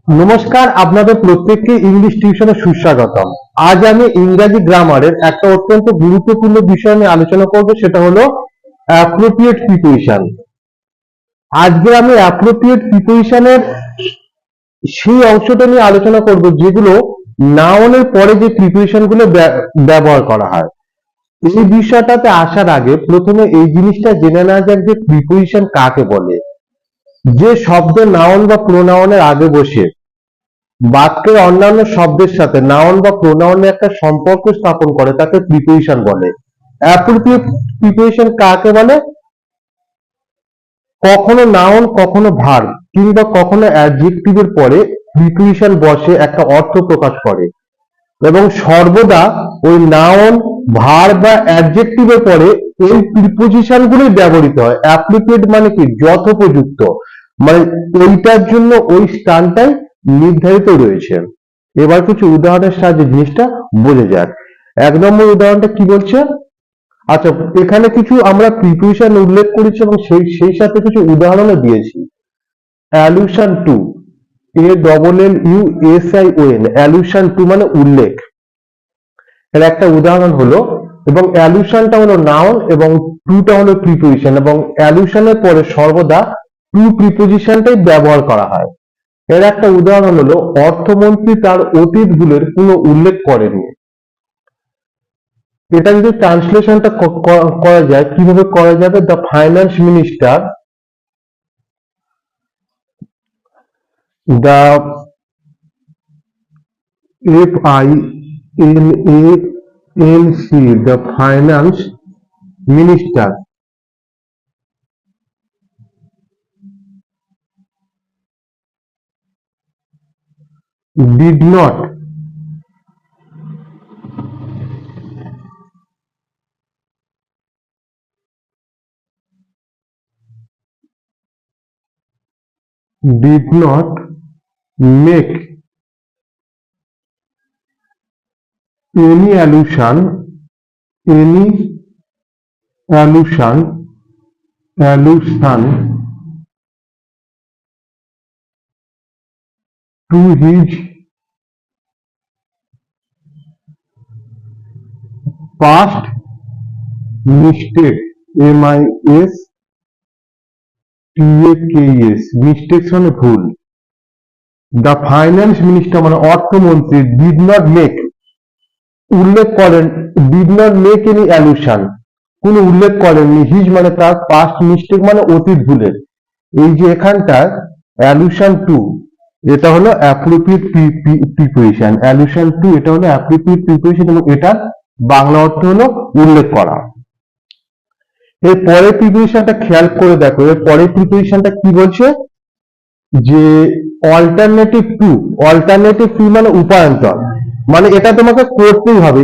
নমস্কার, আপনাদের প্রত্যেককে ইংলিশ টিউশনে সুস্বাগতম। আজ আমি ইংরাজি গ্রামারের একটা অত্যন্ত গুরুত্বপূর্ণ বিষয় নিয়ে আলোচনা করব, সেটা হলো অ্যাপ্রোপ্রিয়েট প্রিপোজিশন। আজকে আমি অ্যাপ্রোপ্রিয়েট প্রিপোজিশনের সেই অংশটা নিয়ে আলোচনা করব যেগুলো নাউনের পরে যে প্রিপোজিশন গুলো ব্যবহার করা হয়। এই বিষয়টাতে আসার আগে প্রথমে এই জিনিসটা জেনে নেওয়া যাক যে প্রিপোজিশন কাকে বলে। যে শব্দ নাউন বা প্রোনাউনের আগে বসে বাক্যের অন্যান্য শব্দের সাথে নাউন বা প্রোনাউনের একটা সম্পর্ক স্থাপন করে তাকে প্রিপোজিশন বলে। অ্যাপ্রোপ্রিয়েট প্রিপোজিশন কাকে বলে? কখনো নাউন, কখনো ভার্ব কিংবা কখনো অ্যাডজেক্টিভের পরে প্রিপোজিশন বসে একটা অর্থ প্রকাশ করে এবং সর্বদা ওই নাউন, ভার্ব বা অ্যাডজেক্টিভের পরে এই প্রিপোজিশন গুলোই ব্যবহৃত হয়। অ্যাপ্রোপ্রিয়েট মানে কি? যথোপযুক্ত, মানে ওইটার জন্য ওই স্থানটাই নির্ধারিত রয়েছে। এবার কিছু উদাহরণের সাহায্যে জিনিসটা বোঝা যাক। 1 নম্বর উদাহরণটা কি বলছে? আচ্ছা, এখানে কিছু আমরা প্রিপোজিশন উল্লেখ করেছি এবং সেই সাথে কিছু উদাহরণও দিয়েছি। অ্যালুশন টু, ALLUSION, অ্যালুশন টু মানে উল্লেখ, এর একটা উদাহরণ হলো। এবং অ্যালুশনটা হলো নাউন এবং টুটা হলো প্রিপোজিশন, এবং অ্যালুশনের পরে সর্বদা টু প্রিপোজিশনটাই ব্যবহার করা হয়। এর একটা উদাহরণ হলো, অর্থমন্ত্রী তার অতীত ভুলের কোনো উল্লেখ করেননি। এটা যদি ট্রান্সলেশনটা করা যায়, কিভাবে করা যাবে? The finance minister, the FINANC, the finance minister did not make any allusion to his past mistake, mistakes মানে ভুল। দ্য ফাইন্যান্স মিনিস্টার মানে অর্থমন্ত্রী ডিড নট মেক, উল্লেখ করেন, ডিড নট মেক এনি অ্যালুশন, কোন উল্লেখ করেননি, হিজ মানে তার, পাস্ট মিস্টেক মানে অতীত ভুলের। এই যে এখানটার অ্যালুশন টু, এটা হলো অ্যাপ্রোপ্রিয়েট প্রিপোজিশন। অ্যালুশন টু এটা হলো অ্যাপ্রোপ্রিয়েট প্রিপোজিশন এবং এটার বাংলা অর্থ হলো উল্লেখ করা। এর পরের প্রিপোজিশনটা খেয়াল করে দেখো, এর পরের প্রিপোজিশনটা কি বলছে? যে অল্টারনেটিভ টু, মানে উপায়ান্তর, মানে এটা তোমাকে করতেই হবে,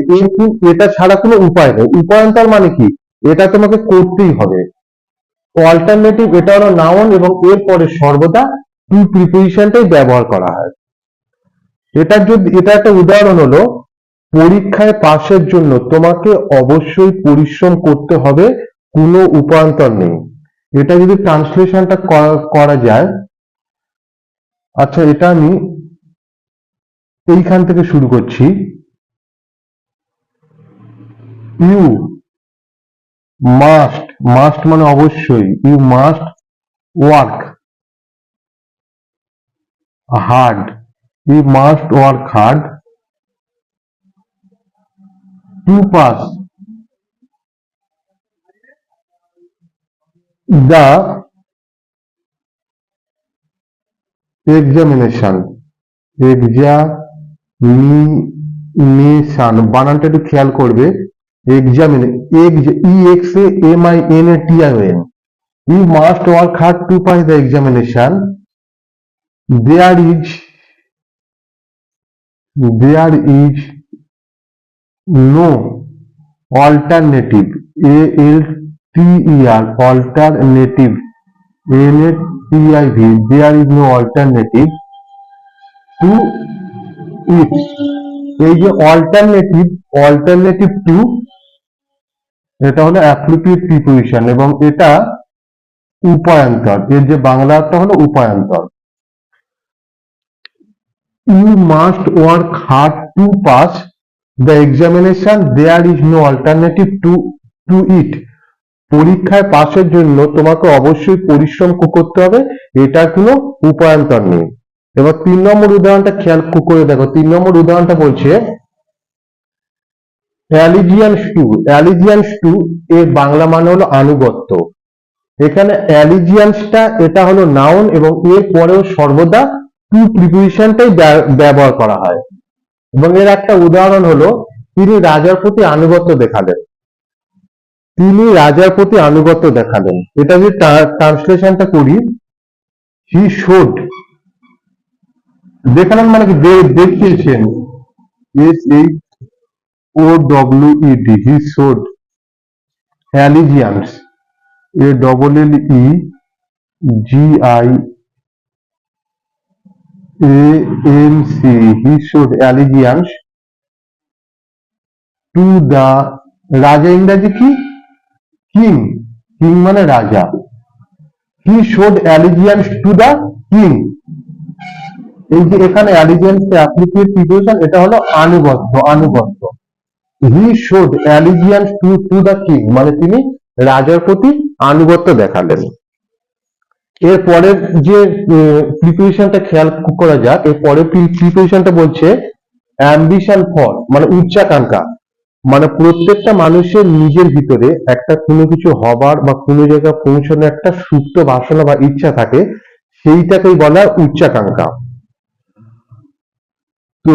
এটা ছাড়া কোনো উপায় নেই। উপায়ান্তর মানে কি? এটা তোমাকে করতেই হবে। অল্টারনেটিভ এটা হলো নাউন এবং এর পরে সর্বদা টু প্রিপোজিশনটাই ব্যবহার করা হয়। এটা একটা উদাহরণ হলো, পরীক্ষায় পাশের জন্য তোমাকে অবশ্যই পরিশ্রম করতে হবে, কোনো উপায়ান্তর নেই। এটা যদি ট্রান্সলেশনটা করা যায়, আচ্ছা এটা আমি এইখান থেকে শুরু করছি। ইউ মাস্ট মানে অবশ্যই, you must work hard, you must work hard to pass the examination. বানানটা একটু খেয়াল করবে। EXAMINATION, you must work hard to pass the examination. There is no alternative, alternative, NATIV, there is no alternative to it. এই যে alternative to, এটা হলো appropriate preposition এবং এটা উপায়ান্তর, এর যে বাংলা অর্থ হলো উপায়ান্তর। you must work hard to pass the examination, there is no alternative to it. পরীক্ষায় পাশের জন্য তোমাকে অবশ্যই পরিশ্রম করতে হবে, এটার কোনো উপায়ান্তর নেই। এবার 3 নম্বর উদাহরণটা খেয়াল করে দেখো। 3 নম্বর উদাহরণটা বলছে অ্যালিজিয়ান্স টু এর বাংলা মানে হলো আনুগত্য। এখানে অ্যালিজিয়ান্সটা এটা হলো নাউন এবং এর পরেও সর্বদা টু প্রিপোজিশনটাই ব্যবহার করা হয়। এবং এর একটা উদাহরণ হলো তিনি রাজার প্রতি আনুগত্য দেখালেন। তিনি রাজার প্রতি আনুগত্য দেখালেন, এটা যদি ট্রান্সলেশনটা করি, হি শোড, দেখালেন মানে কি দেখিয়েছেন, SHOWED, he showed allegiance, ALLEGIANCE, he showed allegiance to the, রাজা ইংরাজি কি, কিং, কিং মানে রাজা, he showed allegiance to the king. এই যে এখানে অ্যালিজিয়ান্স অ্যাপ্লিকেট প্রিপোজিশন, এটা হলো আনুগত্য। He showed allegiance to the king মানে তিনি রাজার প্রতি আনুগত্য দেখালেন। এর পরের যে প্রিপোজিশনটা খেয়াল করা যাক, এর পরের প্রিপোজিশনটা বলছে অ্যাম্বিশন ফর, মানে উচ্চাকাঙ্ক্ষা। মানে প্রত্যেকটা মানুষের নিজের ভিতরে একটা কোনো কিছু হবার বা কোনো জায়গায় পৌঁছানোর একটা সুপ্ত বাসনা বা ইচ্ছা থাকে, সেইটাকেই বলা উচ্চাকাঙ্ক্ষা। তো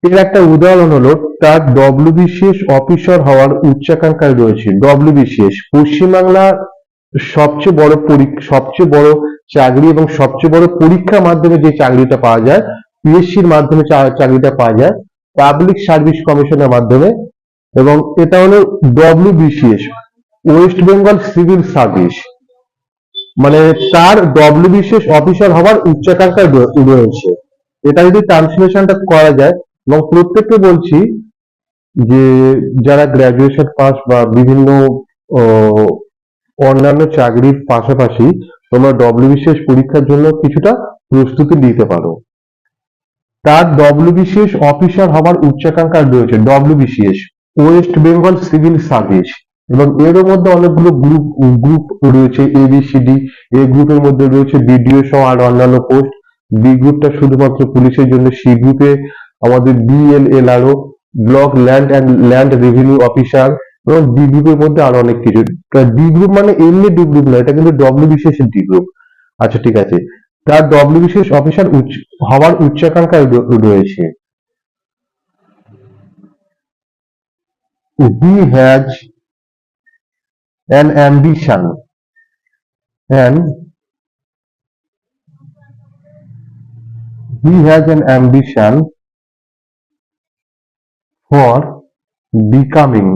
এর একটা উদাহরণ হলো তার WBCS অফিসার হওয়ার উচ্চাকাঙ্ক্ষা রয়েছে। WBCS পশ্চিমবাংলার সবচেয়ে বড় চাকরি এবং সবচেয়ে বড় পরীক্ষার মাধ্যমে যে চাকরিটা পাওয়া যায়, PSCর মাধ্যমে চাকরিটা পাওয়া যায়, পাবলিক সার্ভিস কমিশনের মাধ্যমে। এবং এটা হলো WBCS, West Bengal civil service, মানে তার WBCS অফিসার হওয়ার উচ্চাকাঙ্ক্ষা রয়েছে। এটা যদি ট্রান্সলেশনটা করা যায়, এবং প্রত্যেককে বলছি যে যারা গ্রাজুয়েশন পাস বা বিভিন্ন অন্যান্য চাকরির পাশাপাশি তোমরা WBCS পরীক্ষার জন্য কিছুটা প্রস্তুতি নিতে পারো। তার WBCS অফিসার হবার উচ্চাকাঙ্ক্ষা রয়েছে, WBCS West Bengal civil service. এবং এর মধ্যে অনেকগুলো গ্রুপ রয়েছে, ABCD, এ গ্রুপের মধ্যে রয়েছে BDO সহ আর অন্যান্য পোস্ট। বি গ্রুপটা শুধুমাত্র পুলিশের জন্য, সি গ্রুপে আমাদের BLLRO, block land revenue officer, এবং ডি গ্রুপের মধ্যে আরো অনেক কিছু। ডি গ্রুপ মানে এমনি ডি গ্রুপ না, এটা কিন্তু WBCS এর ডি গ্রুপ। আচ্ছা ঠিক আছে, তার WBCS অফিসার হওয়ার উচ্চাকাঙ্ক্ষা রয়েছে। He has an ambition for becoming,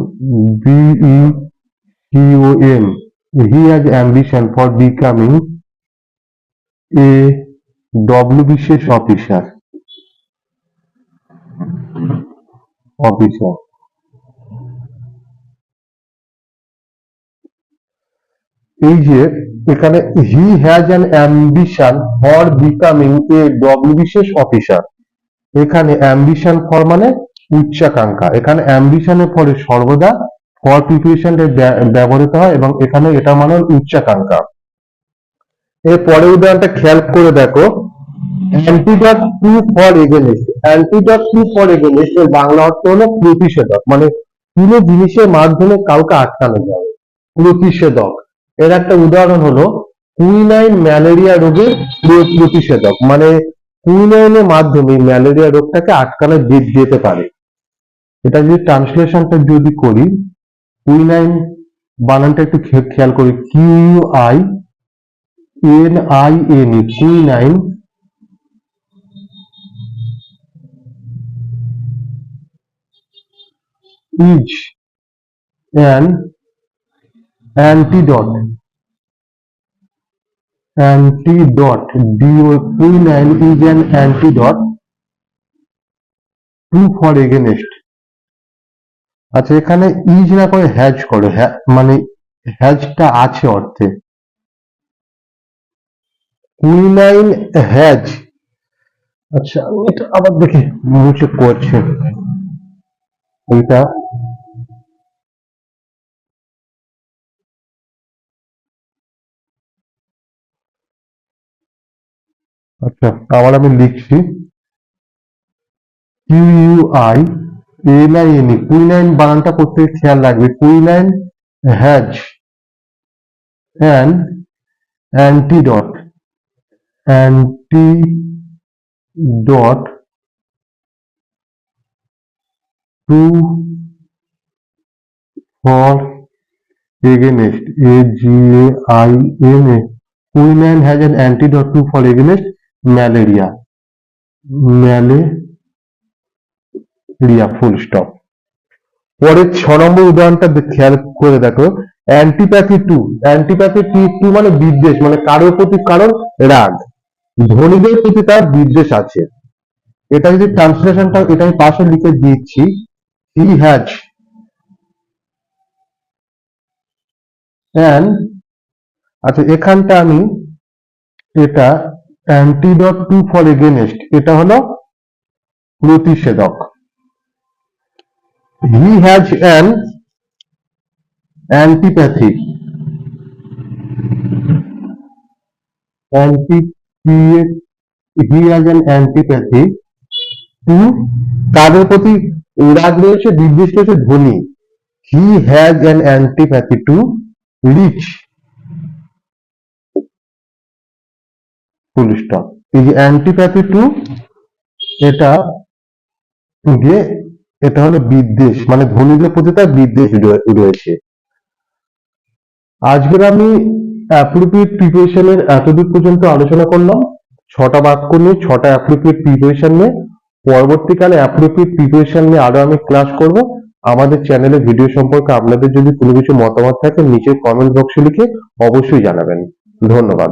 BECOM, he has ambition for becoming a WBCS officer। এই যে এখানে হি has an ambition for becoming A WBCS officer, এখানে অ্যাম্বিশন ফর মানে উচ্চাকাঙ্ক্ষা, এখানে অ্যাম্বিশনের পরে সর্বদা ফর প্রিপারেশন ব্যবহৃত হয় এবং এখানে এটা মানে উচ্চাকাঙ্ক্ষা। এর পরের উদাহরণটা খেয়াল করে দেখো, antidote to for against. Antidote to for against এর বাংলা অর্থ হলো প্রতিষেধক, মানে কোনো জিনিসের মাধ্যমে কাউকে আটকানো যাবে, প্রতিষেধক। এর একটা উদাহরণ হলো কুইনাইন ম্যালেরিয়া রোগের প্রতিষেধক, মানে কুইনাইনের মাধ্যমে ম্যালেরিয়া রোগটাকে আটকানো যেতে পারে। এটা যদি ট্রান্সলেশনটা যদি করি, কুইনাইন বানানটা একটু খেয়াল করি, QUININE, quinine is an antidote, quinine is an antidote to for against। আচ্ছা এখানে ইজ না করে হ্যাজ করো, মানে হ্যাজটা আছে অর্থে। কুইনাইন হ্যাজ আচ্ছা আমি এটা আবার দেখি মুছে করছি এইটা। আচ্ছা আবার আমি লিখছি QUININE, কুইনাইন বানানটা প্রত্যেক খেয়াল রাখবে। Quinine has an antidote, antidote to for against, AGAINA, quinine has an antidote to for against malaria, malaria full stop. পরের 6 নম্বর উদাহরণটা খেয়াল করে দেখো, অ্যান্টিপ্যাথি টু, অ্যান্টিপ্যাথি টু মানে বিদ্বেষ, মানে কারোর প্রতি কারোর রাগ, ধনীদের প্রতি তার বিদ্বেষ আছে। এটা যদি ট্রান্সলেশনটা এটা আমি পাশে লিখে দিচ্ছি, হি হ্যাজ অ্যান, আচ্ছা এখানটা আমি এটা অ্যান্টিডট টু ফর এগেনেস্ট, এটা হলো প্রতিষেধক। He has an antipathy, he has an antipathy to, কাদের প্রতি রাগ রয়েছে, বিদ্বেষ রয়েছে, ধনী। He has an antipathy to rich, full stop. এই যে অ্যান্টিপ্যাথি টু, এটা দিয়ে এটা হলো বিদ্বেষ, মানে ধনীদের প্রতি তার বিদ্বেষ রয়েছে। আজকের আমি অ্যাপ্রোপ্রিয়েট প্রিপারেশনের এতদূর পর্যন্ত আলোচনা করলাম। 6টা বাক্য নিয়ে 6টা অ্যাপ্রোপ্রিয়েট প্রিপারেশন নিয়ে। পরবর্তীকালে অ্যাপ্রোপ্রিয়েট প্রিপারেশন নিয়ে আরো আমি ক্লাস করব। আমাদের চ্যানেলে ভিডিও সম্পর্কে আপনাদের যদি কোনো কিছু মতামত থাকে নিচে কমেন্ট বক্সে লিখে অবশ্যই জানাবেন। ধন্যবাদ।